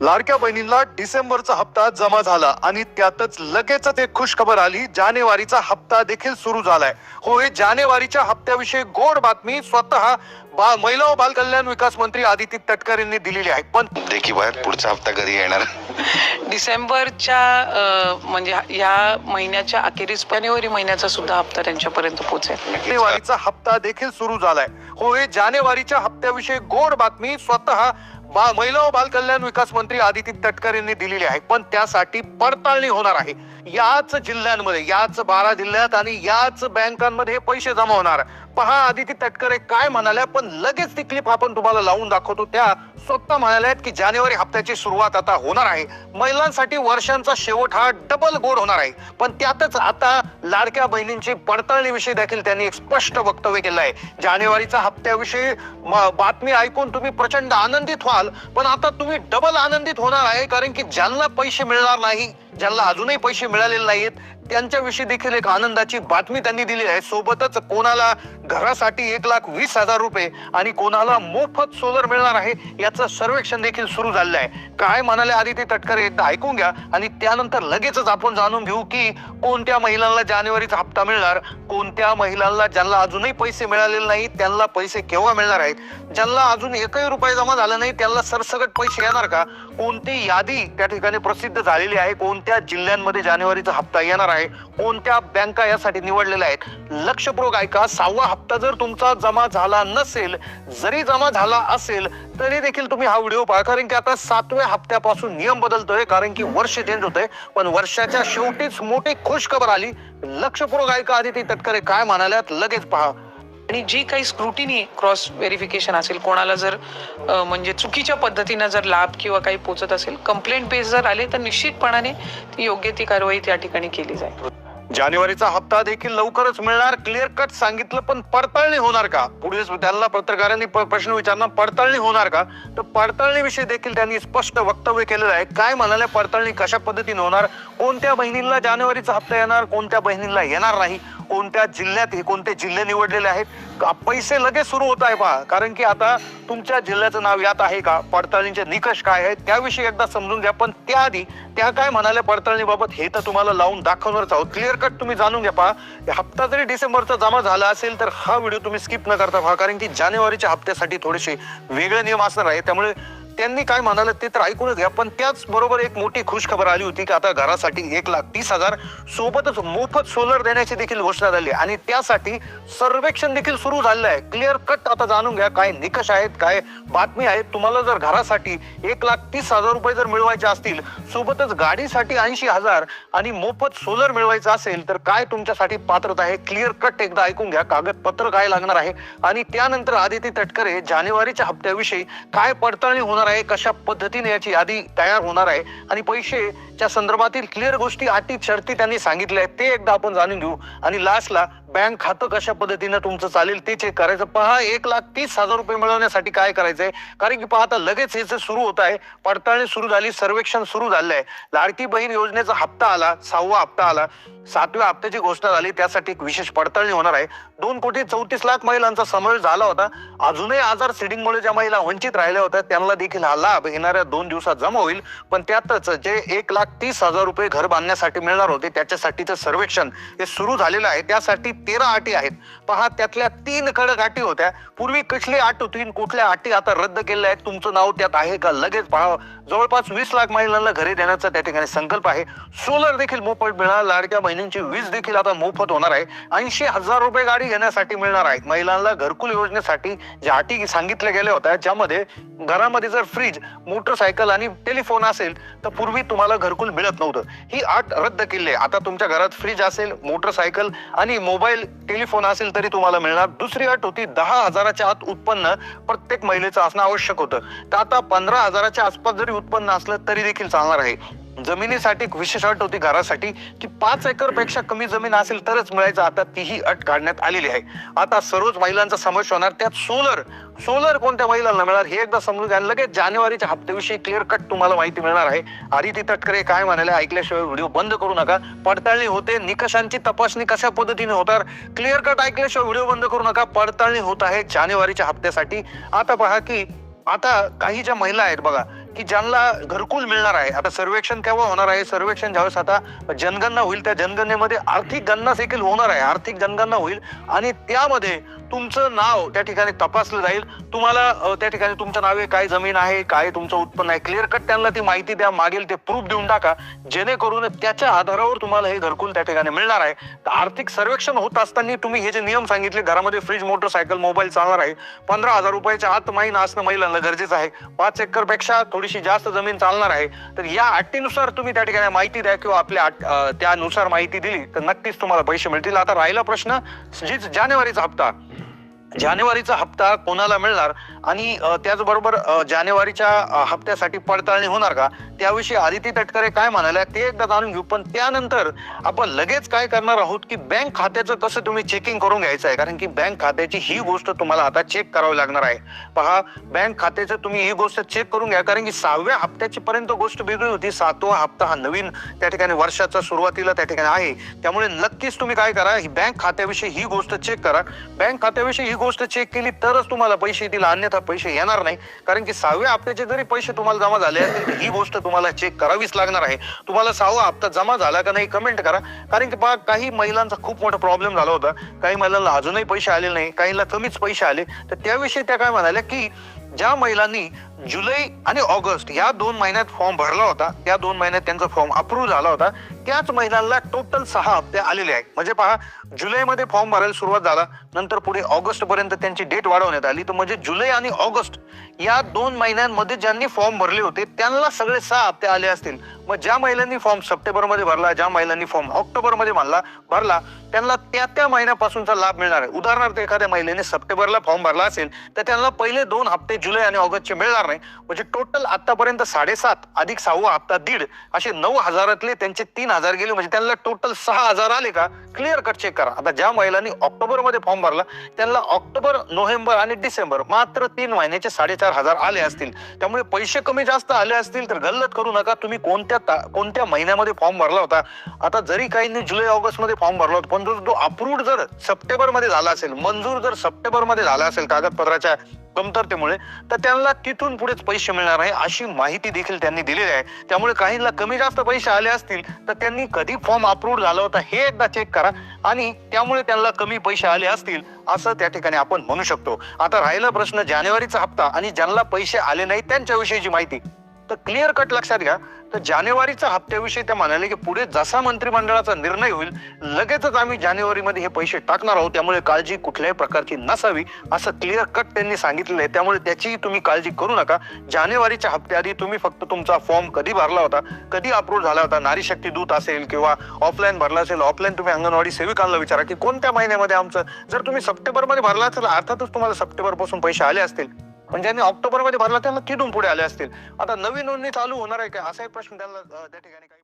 लाडक्या बहिणींना डिसेंबरचा हप्ता जमा झाला आणि त्यातच लगेचच एक खुश खबर आली. जानेवारीचा हप्ता देखील सुरू झालाय. होय, जानेवारीच्या हप्त्याविषयी गोड बातमी स्वतः महिला व बाल कल्याण विकास मंत्री आदिती तटकरे यांनी दिलेली आहे. पण देखी बाहेर पुढचा हप्ता कधी येणार? डिसेंबरच्या म्हणजे या महिन्याच्या अखेरीस जानेवारी महिन्याचा सुद्धा हप्ता त्यांच्यापर्यंत पोहोचेल. जानेवारीचा हप्ता देखील सुरू झालाय. होय, जानेवारीच्या हप्त्याविषयी गोड बातमी स्वतः महिला व बाल कल्याण विकास मंत्री आदिती तटकरे यांनी दिलेली आहे. पण त्यासाठी पडताळणी होणार आहे. याच जिल्ह्यांमध्ये, याच 12 जिल्ह्यात आणि याच बँकांमध्ये हे पैसे जमा होणार. पहा आदिती तटकरे काय म्हणाल्या, पण लगेच ती क्लिप आपण तुम्हाला लावून दाखवतो. त्या स्वतः म्हणाल्यात की जानेवारी हप्त्याची सुरुवात आता होणार आहे. महिलांसाठी वर्षांचा शेवट हा डबल गोड होणार आहे. पण त्यातच आता लाडक्या बहिणींची पडताळणी विषयी देखील त्यांनी एक स्पष्ट वक्तव्य केलं आहे. जानेवारीचा हप्त्याविषयी बातमी ऐकून तुम्ही प्रचंड आनंदित व्हाल, पण आता तुम्ही डबल आनंदित होणार आहे. कारण की ज्यांना पैसे मिळणार नाही, ज्यांना अजूनही पैसे मिळालेले नाहीत, त्यांच्याविषयी देखील एक आनंदाची बातमी त्यांनी दिली आहे. सोबतच कोणाला घरासाठी 1,20,000 रुपये आणि कोणाला मोफत सोलर मिळणार आहे याचं सर्वेक्षण देखील सुरू झालेलं आहे. काय म्हणाले आदिती तटकरे एकदा ऐकून घ्या आणि त्यानंतर लगेचच आपण जाणून घेऊ की कोणत्या महिलांना जानेवारीचा हप्ता मिळणार, कोणत्या महिलांना ज्यांना अजूनही पैसे मिळालेले नाही त्यांना पैसे केव्हा मिळणार आहेत, ज्यांना अजून एकही रुपये जमा झाला नाही त्यांना सरसकट पैसे येणार का, कोणती यादी त्या ठिकाणी प्रसिद्ध झालेली आहे, कोणत्या जिल्ह्यांमध्ये जानेवारीचा हप्ता येणार आहे, कोणत्या बँका यासाठी निवडलेल्या आहेत. लक्षपूर्वक ऐका. 6वा हप्ता जर तुमचा जमा झाला नसेल, जरी जमा झाला असेल तरी देखील तुम्ही हा व्हिडिओ पहा. कारण की आता 7व्या हप्त्यापासून नियम बदलतोय, कारण की वर्ष चेंज होतंय. पण वर्षाच्या शेवटीच मोठी खुश खबर आली. लक्षपूर्वक ऐका आदिती तटकरे काय म्हणाल्यात, लगेच पहा. आणि जी काही स्क्रुटिनी क्रॉस व्हेरिफिकेशन असेल, कोणाला जर म्हणजे चुकीच्या पद्धतीनं जर लाभ किंवा काही पोचत असेल, कंप्लेंट बेस जर आले तर निश्चितपणाने ती योग्य ती कारवाई त्या ठिकाणी केली जाईल. जानेवारीचा हप्ता देखील लवकरच मिळणार, क्लिअर कट सांगितलं. पण पडताळणी होणार का? पुढे त्यांना पत्रकारांनी प्रश्न विचारणार, पडताळणी होणार का? तर पडताळणी विषयी देखील त्यांनी स्पष्ट वक्तव्य केलेलं आहे. काय म्हणाले, पडताळणी कशा पद्धतीने होणार, कोणत्या बहिणींना जानेवारीचा हप्ता येणार, कोणत्या बहिणींना येणार नाही, कोणत्या जिल्ह्यात, हे कोणते जिल्हे निवडलेले आहेत, पैसे लगेच सुरू होत आहे पहा. कारण की आता तुमच्या जिल्ह्याचं नाव यात आहे का, पडताळणीचे निकष काय आहेत त्याविषयी एकदा समजून घ्या. पण त्याआधी त्या काय म्हणाल्या पडताळणीबाबत हे तर तुम्हाला लावून दाखवणारच आहोत. क्लिअर कट तुम्ही जाणून घ्या. पहा, हप्ता जरी डिसेंबरचा जमा झाला असेल तर हा व्हिडिओ तुम्ही स्किप न करता पहा. कारण की जानेवारीच्या हप्त्यासाठी थोडेसे वेगळे नियम असणार आहे. त्यामुळे त्यांनी काय म्हणाले ते तर ऐकूनच घ्या. पण त्याच बरोबर एक मोठी खुश खबर आली होती की आता घरासाठी 1,30,000 सोबतच मोफत सोलर देण्याची देखील घोषणा झाली आणि त्यासाठी सर्वेक्षण देखील सुरू झालेलं आहे. क्लिअर कट आता जाणून घ्या काय निकष आहेत, काय बातमी आहेत. तुम्हाला जर घरासाठी 1,30,000 रुपये जर मिळवायचे असतील, सोबतच गाडीसाठी 80,000 आणि मोफत सोलर मिळवायचं असेल तर काय तुमच्यासाठी पात्रता आहे, क्लिअर कट एकदा ऐकून घ्या. कागदपत्र काय लागणार आहे आणि त्यानंतर आदिती तटकरे जानेवारीच्या हप्त्याविषयी काय पडताळणी होणार आहे, कशा पद्धतीने याची यादी तयार होणार आहे आणि पैशाच्या संदर्भातील क्लिअर गोष्टी, अटी शर्ती त्यांनी सांगितल्या आहेत ते एकदा आपण जाणून घेऊ. आणि लास्टला बँक खातं कशा पद्धतीने तुमचं चालेल ते चेक करायचं. पहा, 1,30,000 रुपये मिळवण्यासाठी काय करायचंय, कारण की पहा आता लगेच हे सुरू होत आहे. पडताळणी सुरू झाली, सर्वेक्षण सुरू झालेलं आहे. लाडकी बहीण योजनेचा हप्ता आला, 6वा हप्ता आला, 7व्या हप्त्याची घोषणा झाली. त्यासाठी एक विशेष पडताळणी होणार आहे. 2,34,00,000 महिलांचा समावेश झाला होता. अजूनही आधार सीडिंगमुळे ज्या महिला वंचित राहिल्या होत्या त्यांना देखील हा लाभ येणाऱ्या 2 दिवसात जमा होईल. पण त्यातच जे 1,30,000 रुपये घर बांधण्यासाठी मिळणार होते त्याच्यासाठीचं सर्वेक्षण हे सुरू झालेलं आहे. त्यासाठी 13 अटी आहेत. पहा, त्यातल्या 3 कडक अटी होत्या. पूर्वी कसली अट होती, कुठल्या अटी आता रद्द केल्या आहेत, तुमचं नाव त्यात आहे का, लगेच पहा. जवळपास 20,00,000 महिलांना घरे देण्याचा त्या ठिकाणी संकल्प आहे. सोलर देखील मोफत मिळणार, लाडक्या बहिणींची वीज देखील आता मोफत होणार आहे. 80,000 रुपये गाडी घेण्यासाठी मिळणार आहेत. महिलांना घरकुल योजनेसाठी ज्या अटी सांगितल्या गेल्या होत्या, ज्यामध्ये घरामध्ये जर फ्रीज, मोटरसायकल आणि टेलिफोन असेल तर पूर्वी तुम्हाला घरकुल मिळत नव्हतं, ही अट रद्द केली आहे. आता तुमच्या घरात फ्रीज असेल, मोटरसायकल आणि मोबाईल टेलिफोन असेल तरी तुम्हाला मिळणार. दुसरी अट होती 10,000च्या आत उत्पन्न प्रत्येक महिलेचं असणं आवश्यक होतं. तर आता 15,000च्या आसपास जरी उत्पन्न असलं तरी देखील चालणार आहे. जमिनीसाठी एक विशेष अट होती घरासाठी की 5 एकर पेक्षा कमी जमीन असेल तरच मिळायचं. आता तीही अट काढण्यात आलेली आहे. आता सर्वच महिलांचा समावेश होणार. त्यात सोलर कोणत्या महिलांना मिळणार हे एकदा समजून घ्या. लगेच जानेवारीच्या हप्त्याविषयी क्लिअर कट तुम्हाला माहिती मिळणार आहे. आदिती तटकरे काय म्हणाले ऐकल्याशिवाय व्हिडिओ बंद करू नका. पडताळणी होते, निकषांची तपासणी कशा पद्धतीने होणार, क्लिअर कट ऐकल्याशिवाय व्हिडिओ बंद करू नका. पडताळणी होत आहे जानेवारीच्या हप्त्यासाठी. आता पहा की आता काही ज्या महिला आहेत बघा की ज्यांना घरकुल मिळणार आहे. आता सर्वेक्षण केव्हा होणार आहे? सर्वेक्षण ज्यावेळेस आता जनगणना होईल, त्या जनगणनेमध्ये आर्थिक गणना देखील होणार आहे. आर्थिक जनगणना होईल आणि त्यामध्ये तुमचं नाव त्या ठिकाणी तपासलं जाईल. तुम्हाला त्या ठिकाणी तुमच्या नावे काय जमीन आहे, काय तुमचं उत्पन्न आहे, क्लिअर कट त्यांना ती माहिती द्या, मागेल ते प्रूफ देऊन टाका, जेणेकरून त्याच्या आधारावर तुम्हाला हे घरकुल त्या ठिकाणी मिळणार आहे. तर आर्थिक सर्वेक्षण होत असताना तुम्ही हे जे नियम सांगितले, घरामध्ये फ्रीज, मोटरसायकल, मोबाईल चालणार आहे, 15,000 रुपयाच्या आत महिना असणं महिलांना गरजेचं आहे, 5 एकर पेक्षा थोडीशी जास्त जमीन चालणार आहे. तर या अटीनुसार तुम्ही त्या ठिकाणी माहिती द्या किंवा आपल्या त्यानुसार माहिती दिली तर नक्कीच तुम्हाला पैसे मिळतील. आता राहिला प्रश्न जानेवारीचा हप्ता कोणाला मिळणार आणि त्याचबरोबर जानेवारीच्या हप्त्यासाठी पडताळणी होणार का, त्याविषयी आदिती तटकरे काय म्हणाल्या ते एकदा जाणून घेऊ. पण त्यानंतर आपण लगेच काय करणार आहोत की बँक खात्याचं कसं तुम्ही चेकिंग करून घ्यायचं आहे, कारण की बँक खात्याची ही गोष्ट तुम्हाला आता चेक करावी लागणार आहे. पहा, बँक खात्याचं तुम्ही ही गोष्ट चेक करून घ्या, कारण की 6व्या हप्त्याची पर्यंत गोष्ट वेगळी होती. 7वा हप्ता हा नवीन त्या ठिकाणी वर्षाचा सुरुवातीला त्या ठिकाणी आहे. त्यामुळे नक्कीच तुम्ही काय करा, बँक खात्याविषयी ही गोष्ट चेक करा. बँक खात्याविषयी ही गोष्ट चेक केली तरच तुम्हाला पैसे येतील, अन्यथा पैसे येणार नाही. कारण की 6व्या हप्त्याचे जरी पैसे तुम्हाला जमा झाले असतील तर ही गोष्ट तुम्हाला चेक करावीच लागणार आहे. तुम्हाला 6वा हप्ता जमा झाला का नाही कमेंट करा. कारण की पहा, काही महिलांचा खूप मोठा प्रॉब्लेम झाला होता. काही महिलांना अजूनही पैसे आले नाही, काहींना कमीच पैसे आले. तर त्याविषयी त्या काय म्हणाल्या की ज्या महिलांनी जुलै आणि ऑगस्ट या 2 महिन्यात फॉर्म भरला होता, त्या 2 महिन्यात त्यांचा फॉर्म अप्रूव्ह झाला होता, त्याच महिलांना टोटल 6 हप्ते आलेले आहेत. म्हणजे पहा, जुलैमध्ये फॉर्म भरायला सुरुवात झाला, नंतर पुढे ऑगस्ट पर्यंत त्यांची डेट वाढवण्यात आली. तर म्हणजे जुलै आणि ऑगस्ट या 2 महिन्यांमध्ये ज्यांनी फॉर्म भरले होते त्यांना सगळे 6 हप्ते आले असतील. मग ज्या महिलांनी फॉर्म सप्टेंबरमध्ये भरला, ज्या महिलांनी फॉर्म ऑक्टोबरमध्ये भरला त्यांना त्या महिन्यापासूनचा लाभ मिळणार आहे. उदाहरणार्थ एखाद्या महिलेने सप्टेंबरला फॉर्म भरला असेल तर त्यांना पहिले 2 हप्ते जुलै आणि ऑगस्टचे मिळणार नाही. म्हणजे टोटल आतापर्यंत 7.5 अधिक 6वा हप्ता 1.5 असे 9,000 त्यांचे 3,000 गेले. म्हणजे त्यांना टोटल 6,000 आले का, क्लिअर कट चेक करा. आता ज्या महिलांनी ऑक्टोबरमध्ये फॉर्म भरला त्यांना ऑक्टोबर, नोव्हेंबर आणि डिसेंबर मात्र 3 महिन्याचे 4,500 आले असतील. त्यामुळे पैसे कमी जास्त आले असतील तर गल्लत करू नका. तुम्ही कोणत्या महिन्यामध्ये फॉर्म भरला होता, आता जरी काहींनी जुलै ऑगस्ट मध्ये फॉर्म भरला होता, पण जो अप्रूव्ड जर सप्टेंबर मध्ये झाला असेल, मंजूर जर सप्टेंबर मध्ये झाला असेल कागदपत्राच्या कमतरतेमुळे, तर त्यांना तिथून पुढेच पैसे मिळणार आहे अशी माहिती देखील त्यांनी दिलेली आहे. त्यामुळे काहींना कमी जास्त पैसे आले असतील तर त्यांनी कधी फॉर्म अप्रूव्ड झाला होता हे एकदा चेक करा आणि त्यामुळे त्यांना कमी पैसे आले असतील असं त्या ठिकाणी आपण म्हणू शकतो. आता राहिला प्रश्न जानेवारीचा हप्ता आणि ज्यांना पैसे आले नाही त्यांच्याविषयीची माहिती. तर क्लिअर कट लक्षात घ्या. तर जानेवारीच्या हप्त्याविषयी ते म्हणाले की पुढे जसा मंत्रिमंडळाचा निर्णय होईल लगेचच आम्ही जानेवारीमध्ये हे पैसे टाकणार आहोत, त्यामुळे काळजी कुठल्याही प्रकारची नसावी असं क्लिअर कट त्यांनी सांगितलेलं आहे. त्यामुळे त्याची तुम्ही काळजी करू नका. जानेवारीच्या हप्त्याआधी तुम्ही फक्त तुमचा फॉर्म कधी भरला होता, कधी अप्रूव्ह झाला होता, नारी शक्ती दूत असेल किंवा ऑफलाईन भरला असेल, ऑफलाईन तुम्ही अंगणवाडी सेविकांना विचारा की कोणत्या महिन्यामध्ये आमचं, जर तुम्ही सप्टेंबरमध्ये भरला असेल अर्थातच तुम्हाला सप्टेंबर पासून पैसे आले असतील, पण ज्यांनी ऑक्टोबरमध्ये भरला त्यांना तिथून पुढे आले असतील. आता नवीन नोंदणी चालू होणार आहे का असाही प्रश्न त्यांना त्या ठिकाणी काही